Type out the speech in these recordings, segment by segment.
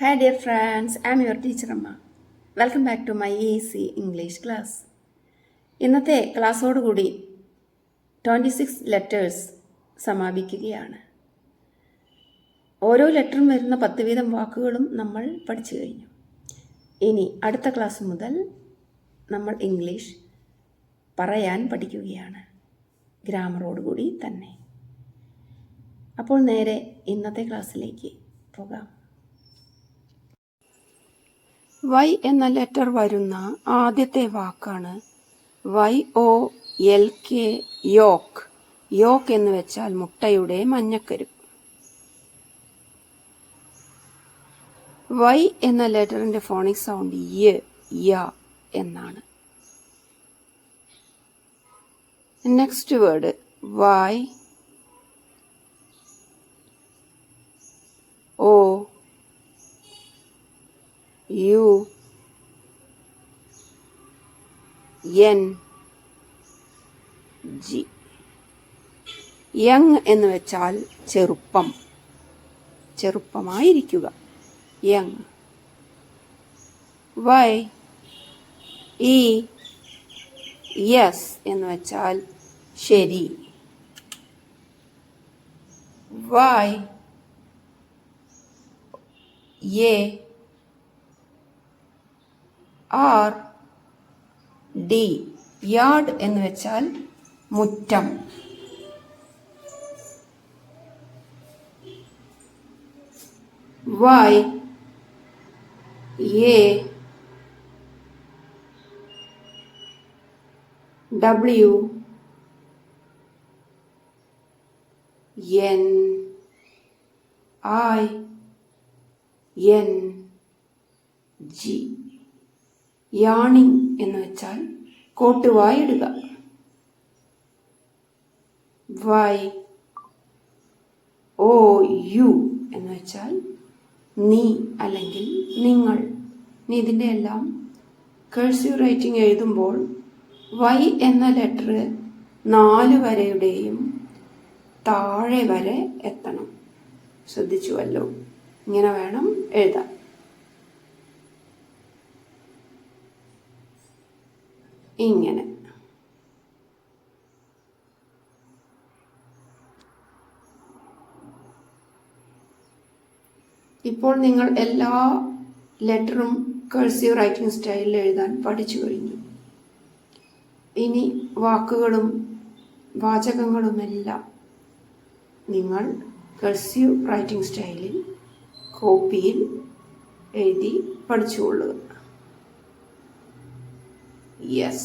Hi dear friends, I am your teacher Amma. Welcome back to my EAC English class. ഇന്നത്തെ ക്ലാസ്സോടുകൂടി 26 letters സമാപിക്കുകയാണ്. ഓരോ ലെറ്ററും വരുന്ന 10 വീതം വാക്കുകളും നമ്മൾ പഠിച്ചു കഴിഞ്ഞു. ഇനി അടുത്ത ക്ലാസ് മുതൽ നമ്മൾ ഇംഗ്ലീഷ് പറയാൻ പഠിക്കുകയാണ്, ഗ്രാമറോടുകൂടി തന്നെ. അപ്പോൾ നേരെ ഇന്നത്തെ ക്ലാസ്സിലേക്ക് പോകാം. വൈ എന്ന ലെറ്റർ വരുന്ന ആദ്യത്തെ വാക്കാണ് YOLK, യോക്ക്. യോക്ക് എന്ന് വെച്ചാൽ മുട്ടയുടെ മഞ്ഞക്കരു. വൈ എന്ന ലെറ്ററിന്റെ ഫോണിക് സൗണ്ട് യ എന്നാണ്. Next word YOUNG. യങ് എന്ന് വെച്ചാൽ ചെറുപ്പം, ചെറുപ്പമായിരിക്കുക. യങ്. YES എന്ന് വെച്ചാൽ ശരി. YARD, യാർഡ് എന്ന് വെച്ചാൽ മുറ്റം. YAWNING, യാണിങ് എന്ന് വെച്ചാൽ കോട്ടുവായിടുക. YOU എന്ന് വെച്ചാൽ നീ അല്ലെങ്കിൽ നിങ്ങൾ. ഇനി ഇതിൻ്റെ എല്ലാം കഴ്സീവ് റൈറ്റിംഗ് എഴുതുമ്പോൾ വൈ എന്ന ലെറ്റർ 4 വരയുടെയും താഴെ വരെ എത്തണം. ശ്രദ്ധിച്ചുവല്ലോ? ഇങ്ങനെ വേണം എഴുതാൻ. ഇങ്ങനെ. ഇപ്പോൾ നിങ്ങൾ എല്ലാ ലെറ്ററും കഴ്സീവ് റൈറ്റിംഗ് സ്റ്റൈലിൽ എഴുതാൻ പഠിച്ചു കഴിഞ്ഞു. ഇനി വാക്കുകളും വാചകങ്ങളുമെല്ലാം നിങ്ങൾ കഴ്സീവ് റൈറ്റിംഗ് സ്റ്റൈലിൽ കോപ്പിയിൽ എഴുതി പഠിച്ചുകൊള്ളുക. Yes.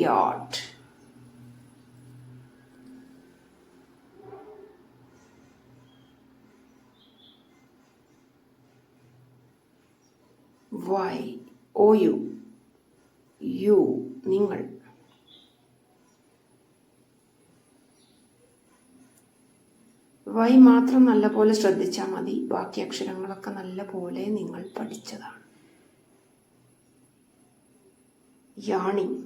Yacht. YOU, you, നിങ്ങൾ. വൈ മാത്രം നല്ല പോലെ ശ്രദ്ധിച്ചാൽ മതി. ബാക്കി അക്ഷരങ്ങളൊക്കെ നല്ല പോലെ നിങ്ങൾ പഠിച്ചതാണ്. യാണിങ്.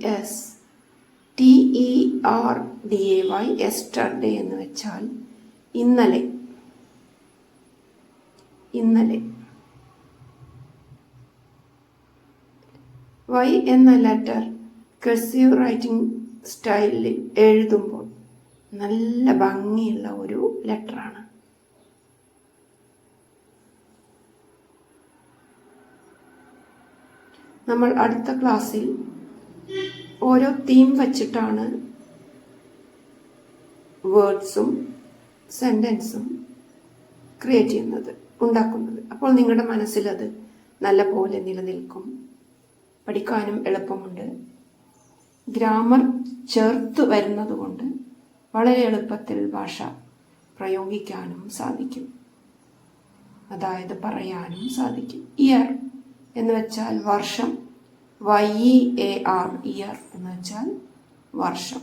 YESTERDAY, യെസ്റ്റർഡേ എന്ന് വെച്ചാൽ ഇന്നലെ. ഇന്നലെ. വൈ എന്ന ലെറ്റർ കഴ്സീവ് റൈറ്റിംഗ് സ്റ്റൈലിൽ എഴുതുമ്പോൾ നല്ല ഭംഗിയുള്ള ഒരു ലെറ്ററാണ്. നമ്മൾ അടുത്ത ക്ലാസ്സിൽ ഓരോ തീം വച്ചിട്ടാണ് വേർഡ്സും സെന്റൻസും ക്രിയേറ്റ് ചെയ്യുന്നത്, ഉണ്ടാക്കുന്നത്. അപ്പോൾ നിങ്ങളുടെ മനസ്സിലത് നല്ല പോലെ നിലനിൽക്കും. പഠിക്കാനും എളുപ്പമുണ്ട്. ഗ്രാമർ ചേർത്ത് വരുന്നത് കൊണ്ട് വളരെ എളുപ്പത്തിൽ ഭാഷ പ്രയോഗിക്കാനും സാധിക്കും, അതായത് പറയാനും സാധിക്കും. ഇയർ എന്ന് വെച്ചാൽ വർഷം. YEAR, ഇയർ എന്ന് വെച്ചാൽ വർഷം.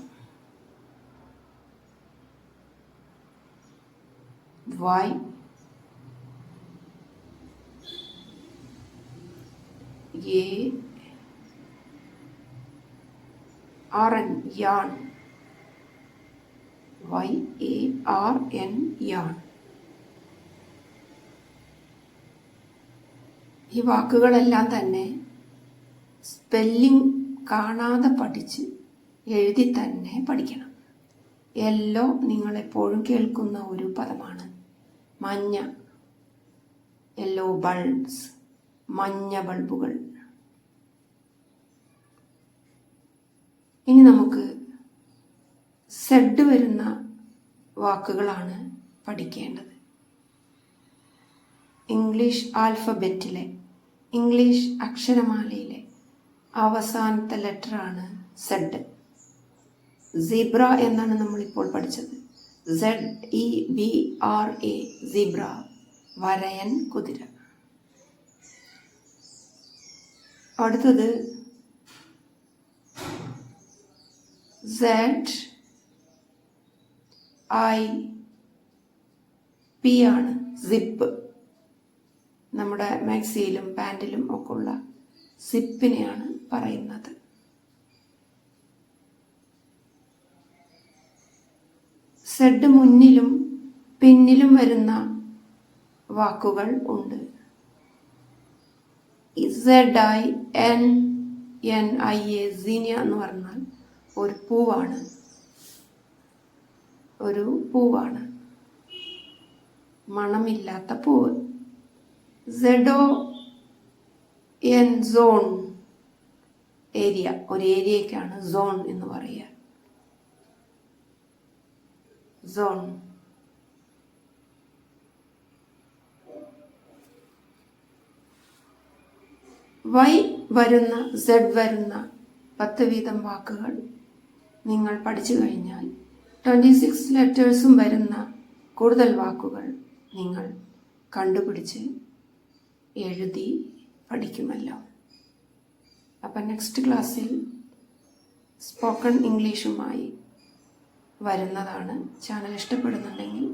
Y, A, R, N, yarn. YARN, yarn. ഈ വാക്കുകളെല്ലാം തന്നെ സ്പെല്ലിംഗ് കാണാതെ പഠിച്ച് എഴുതി തന്നെ പഠിക്കണം. യെല്ലോ നിങ്ങളെപ്പോഴും കേൾക്കുന്ന ഒരു പദമാണ്. മഞ്ഞ, യെല്ലോ ബൾബ്സ്, മഞ്ഞ ബൾബുകൾ. ഇനി നമുക്ക് സെഡ് വരുന്ന വാക്കുകളാണ് പഠിക്കേണ്ടത്. ഇംഗ്ലീഷ് ആൽഫബറ്റിലെ, ഇംഗ്ലീഷ് അക്ഷരമാലയിലെ അവസാനത്തെ ലെറ്ററാണ് സെഡ്. സീബ്ര എന്നാണ് നമ്മളിപ്പോൾ പഠിച്ചത്. ZEBRA, സീബ്ര, വരയൻ, കുതിര. അടുത്തത് ZIP ആണ്, സിപ്പ്. നമ്മുടെ മാക്സിയിലും പാൻറ്റിലും ഒക്കെ ഉള്ള സിപ്പിനെയാണ് പറയുന്നത്. സെഡ് മുന്നിലും പിന്നിലും വരുന്ന വാക്കുകൾ ഉണ്ട്. ZINNIA, സീനിയ എന്ന് പറഞ്ഞാൽ ഒരു പൂവാണ്, ഒരു പൂവാണ്, മണമില്ലാത്ത പൂവ്. ZON, zone, area. ഒരു ഏരിയക്കാണ് സോൺ എന്ന് പറയുക. സോൺ. Y വരുന്ന, Z വരുന്ന 10 വീതം വാക്കുകൾ നിങ്ങൾ പഠിച്ചു കഴിഞ്ഞാൽ 26 ലെറ്റേഴ്സും വരുന്ന കൂടുതൽ വാക്കുകൾ നിങ്ങൾ കണ്ടുപിടിച്ച് എഴുതി പഠിക്കുമല്ലോ. അപ്പം നെക്സ്റ്റ് ക്ലാസ്സിൽ സ്പോക്കൺ ഇംഗ്ലീഷുമായി വരുന്നതാണ്. ചാനൽ ഇഷ്ടപ്പെടുന്നുണ്ടെങ്കിൽ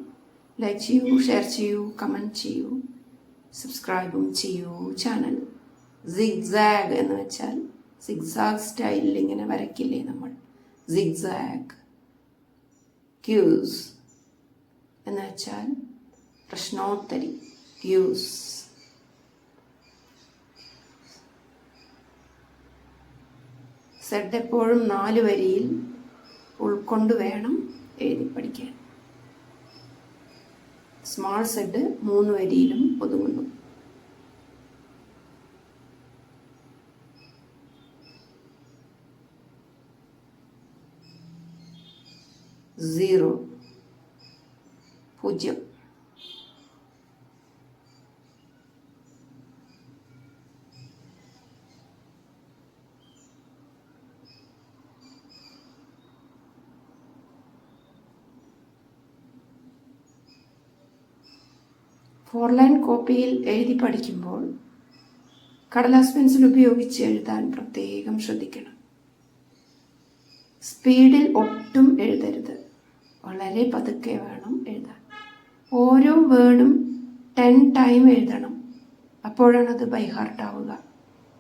ലൈക്ക് ചെയ്യൂ, ഷെയർ ചെയ്യൂ, കമൻറ്റ് ചെയ്യൂ, സബ്സ്ക്രൈബും ചെയ്യൂ ചാനൽ. സിഗ്സാഗ് എന്ന് വെച്ചാൽ സിഗ്സാഗ് സ്റ്റൈലിൽ ഇങ്ങനെ വരയ്ക്കില്ലേ നമ്മൾ, സിഗ്സാഗ്. ക്യൂസ് എന്ന് വെച്ചാൽ പ്രശ്നോത്തരി, ക്യൂസ്. സെഡ് എപ്പോഴും 4 വരിയിൽ ഉൾക്കൊണ്ട് വേണം എഴുതി പഠിക്കാൻ. സ്മാൾ സെഡ് 3 വരിയിലും ഒതുങ്ങുന്നു. സീറോ, 0. ഫോർലൈൻ കോപ്പിയിൽ എഴുതി പഠിക്കുമ്പോൾ കടലാസ് പെൻസിൽ ഉപയോഗിച്ച് എഴുതാൻ പ്രത്യേകം ശ്രദ്ധിക്കണം. സ്പീഡിൽ ഒട്ടും എഴുതരുത്, വളരെ പതുക്കെ വേണം എഴുതാൻ. ഓരോ വേർഡും 10 ടൈം എഴുതണം. അപ്പോഴാണത് ബൈഹാർട്ട് ആവുക,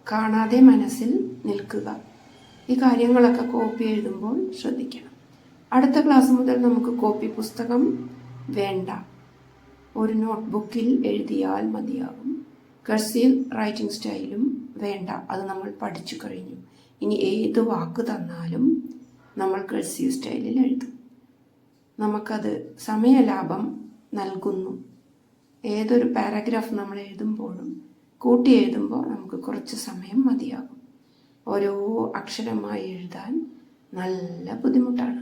കാണാതെ മനസ്സിൽ നിൽക്കുക. ഈ കാര്യങ്ങളൊക്കെ കോപ്പി എഴുതുമ്പോൾ ശ്രദ്ധിക്കണം. അടുത്ത ക്ലാസ് മുതൽ നമുക്ക് കോപ്പി പുസ്തകം വേണ്ട, ഒരു നോട്ട്ബുക്കിൽ എഴുതിയാൽ മതിയാകും. കർസീവ് റൈറ്റിംഗ് സ്റ്റൈലും വേണ്ട, അത് നമ്മൾ പഠിച്ചു കഴിഞ്ഞു. ഇനി ഏത് വാക്ക് തന്നാലും നമ്മൾ കർസീവ് സ്റ്റൈലിൽ എഴുതും. നമുക്കത് സമയലാഭം നൽകുന്നു. ഏതൊരു പാരഗ്രാഫ് നമ്മൾ എഴുതുമ്പോഴും കൂട്ടി എഴുതുമ്പോൾ നമുക്ക് കുറച്ച് സമയം മതിയാകും. ഓരോ അക്ഷരമായി എഴുതാൻ നല്ല ബുദ്ധിമുട്ടാണ്.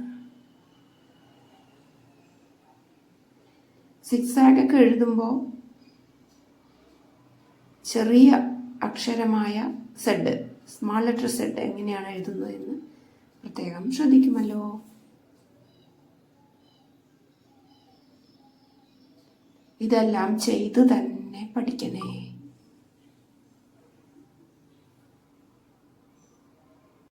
സിക്സാഗൊക്കെ എഴുതുമ്പോൾ ചെറിയ അക്ഷരമായ സെഡ്, സ്മാൾ ലെറ്റർ സെഡ് എങ്ങനെയാണ് എഴുതുന്നതെന്ന് പ്രത്യേകം ശ്രദ്ധിക്കുമല്ലോ. ഇതെല്ലാം ചെയ്ത് തന്നെ പഠിക്കണേ.